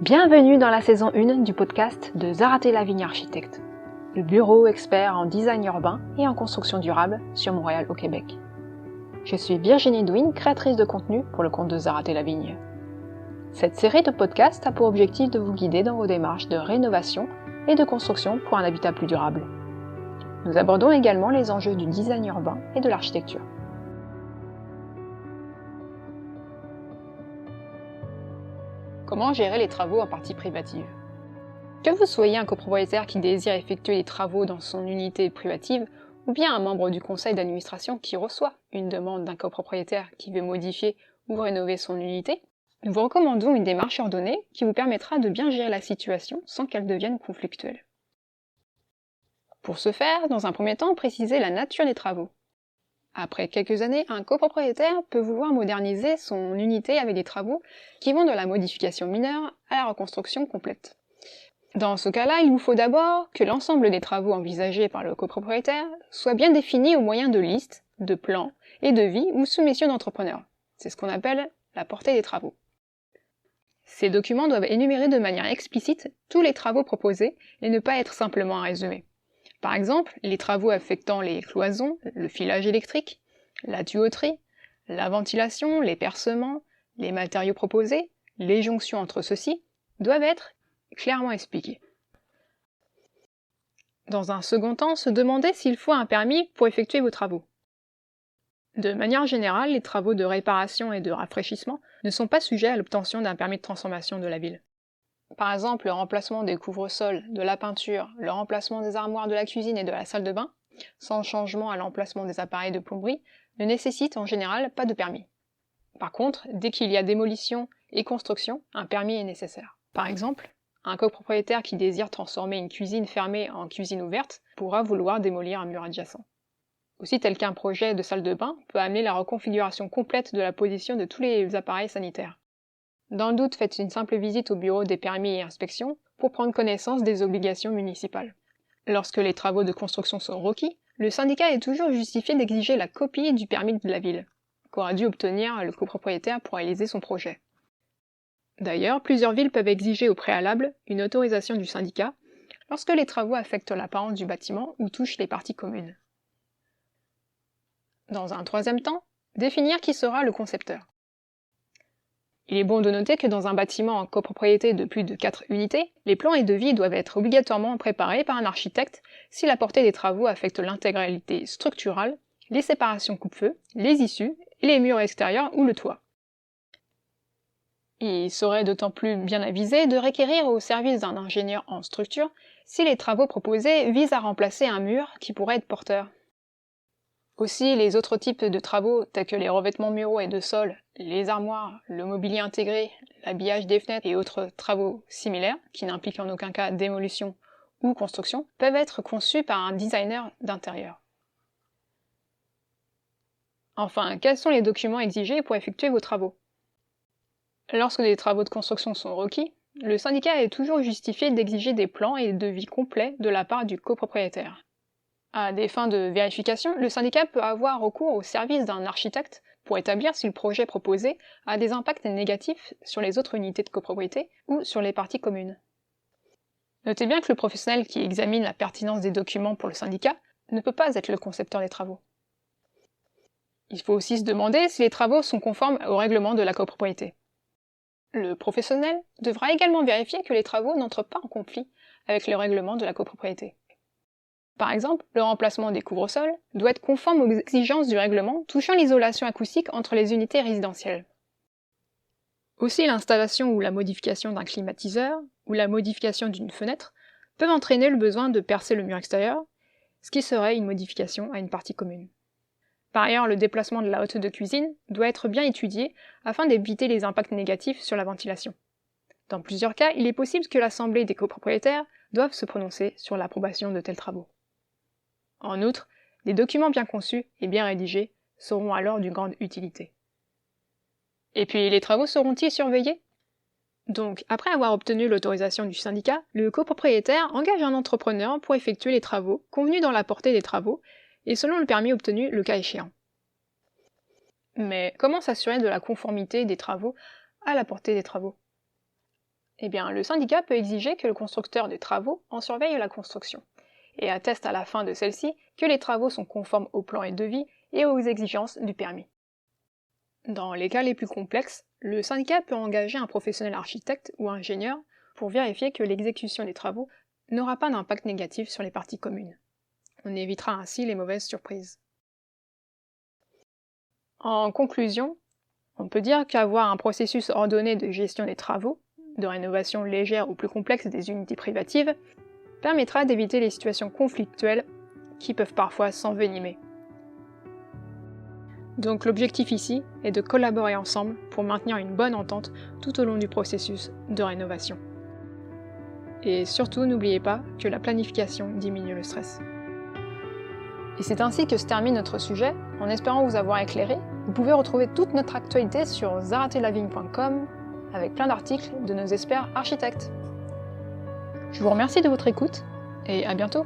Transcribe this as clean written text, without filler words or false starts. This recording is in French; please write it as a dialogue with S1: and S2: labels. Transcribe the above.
S1: Bienvenue dans la saison 1 du podcast de Zaraté Lavigne Architecte, le bureau expert en design urbain et en construction durable sur Montréal au Québec. Je suis Virginie Douin, créatrice de contenu pour le compte de Zaraté Lavigne. Cette série de podcasts a pour objectif de vous guider dans vos démarches de rénovation et de construction pour un habitat plus durable. Nous abordons également les enjeux du design urbain et de l'architecture. Comment gérer les travaux en partie privative? Que vous soyez un copropriétaire qui désire effectuer des travaux dans son unité privative, ou bien un membre du conseil d'administration qui reçoit une demande d'un copropriétaire qui veut modifier ou rénover son unité, nous vous recommandons une démarche ordonnée qui vous permettra de bien gérer la situation sans qu'elle devienne conflictuelle. Pour ce faire, dans un premier temps, précisez la nature des travaux. Après quelques années, un copropriétaire peut vouloir moderniser son unité avec des travaux qui vont de la modification mineure à la reconstruction complète. Dans ce cas-là, il vous faut d'abord que l'ensemble des travaux envisagés par le copropriétaire soit bien défini au moyen de listes, de plans et de devis ou soumissions d'entrepreneurs. C'est ce qu'on appelle la portée des travaux. Ces documents doivent énumérer de manière explicite tous les travaux proposés et ne pas être simplement un résumé. Par exemple, les travaux affectant les cloisons, le filage électrique, la tuyauterie, la ventilation, les percements, les matériaux proposés, les jonctions entre ceux-ci, doivent être clairement expliqués. Dans un second temps, se demander s'il faut un permis pour effectuer vos travaux. De manière générale, les travaux de réparation et de rafraîchissement ne sont pas sujets à l'obtention d'un permis de transformation de la ville. Par exemple, le remplacement des couvre-sols, de la peinture, le remplacement des armoires de la cuisine et de la salle de bain, sans changement à l'emplacement des appareils de plomberie, ne nécessite en général pas de permis. Par contre, dès qu'il y a démolition et construction, un permis est nécessaire. Par exemple, un copropriétaire qui désire transformer une cuisine fermée en cuisine ouverte pourra vouloir démolir un mur adjacent. Aussi, tel qu'un projet de salle de bain peut amener la reconfiguration complète de la position de tous les appareils sanitaires. Dans le doute, faites une simple visite au bureau des permis et inspections pour prendre connaissance des obligations municipales. Lorsque les travaux de construction sont requis, le syndicat est toujours justifié d'exiger la copie du permis de la ville, qu'aura dû obtenir le copropriétaire pour réaliser son projet. D'ailleurs, plusieurs villes peuvent exiger au préalable une autorisation du syndicat lorsque les travaux affectent l'apparence du bâtiment ou touchent les parties communes. Dans un troisième temps, définir qui sera le concepteur. Il est bon de noter que dans un bâtiment en copropriété de plus de 4 unités, les plans et devis doivent être obligatoirement préparés par un architecte si la portée des travaux affecte l'intégralité structurale, les séparations coupe-feu, les issues, et les murs extérieurs ou le toit. Il serait d'autant plus bien avisé de requérir au service d'un ingénieur en structure si les travaux proposés visent à remplacer un mur qui pourrait être porteur. Aussi, les autres types de travaux, tels que les revêtements muraux et de sol, les armoires, le mobilier intégré, l'habillage des fenêtres et autres travaux similaires, qui n'impliquent en aucun cas démolition ou construction, peuvent être conçus par un designer d'intérieur. Enfin, quels sont les documents exigés pour effectuer vos travaux? Lorsque des travaux de construction sont requis, le syndicat est toujours justifié d'exiger des plans et des devis complets de la part du copropriétaire. À des fins de vérification, le syndicat peut avoir recours au service d'un architecte pour établir si le projet proposé a des impacts négatifs sur les autres unités de copropriété ou sur les parties communes. Notez bien que le professionnel qui examine la pertinence des documents pour le syndicat ne peut pas être le concepteur des travaux. Il faut aussi se demander si les travaux sont conformes au règlement de la copropriété. Le professionnel devra également vérifier que les travaux n'entrent pas en conflit avec le règlement de la copropriété. Par exemple, le remplacement des couvre-sols doit être conforme aux exigences du règlement touchant l'isolation acoustique entre les unités résidentielles. Aussi, l'installation ou la modification d'un climatiseur ou la modification d'une fenêtre peuvent entraîner le besoin de percer le mur extérieur, ce qui serait une modification à une partie commune. Par ailleurs, le déplacement de la hotte de cuisine doit être bien étudié afin d'éviter les impacts négatifs sur la ventilation. Dans plusieurs cas, il est possible que l'assemblée des copropriétaires doive se prononcer sur l'approbation de tels travaux. En outre, des documents bien conçus et bien rédigés seront alors d'une grande utilité. Et puis, les travaux seront-ils surveillés? Donc, après avoir obtenu l'autorisation du syndicat, le copropriétaire engage un entrepreneur pour effectuer les travaux convenus dans la portée des travaux et selon le permis obtenu le cas échéant. Mais comment s'assurer de la conformité des travaux à la portée des travaux? Eh bien, le syndicat peut exiger que le constructeur des travaux en surveille la construction, et atteste à la fin de celle-ci que les travaux sont conformes au plan et devis et aux exigences du permis. Dans les cas les plus complexes, le syndicat peut engager un professionnel architecte ou ingénieur pour vérifier que l'exécution des travaux n'aura pas d'impact négatif sur les parties communes. On évitera ainsi les mauvaises surprises. En conclusion, on peut dire qu'avoir un processus ordonné de gestion des travaux, de rénovation légère ou plus complexe des unités privatives, permettra d'éviter les situations conflictuelles qui peuvent parfois s'envenimer. Donc l'objectif ici est de collaborer ensemble pour maintenir une bonne entente tout au long du processus de rénovation. Et surtout, n'oubliez pas que la planification diminue le stress. Et c'est ainsi que se termine notre sujet. En espérant vous avoir éclairé, vous pouvez retrouver toute notre actualité sur zaratelavigne.com avec plein d'articles de nos experts architectes. Je vous remercie de votre écoute et à bientôt!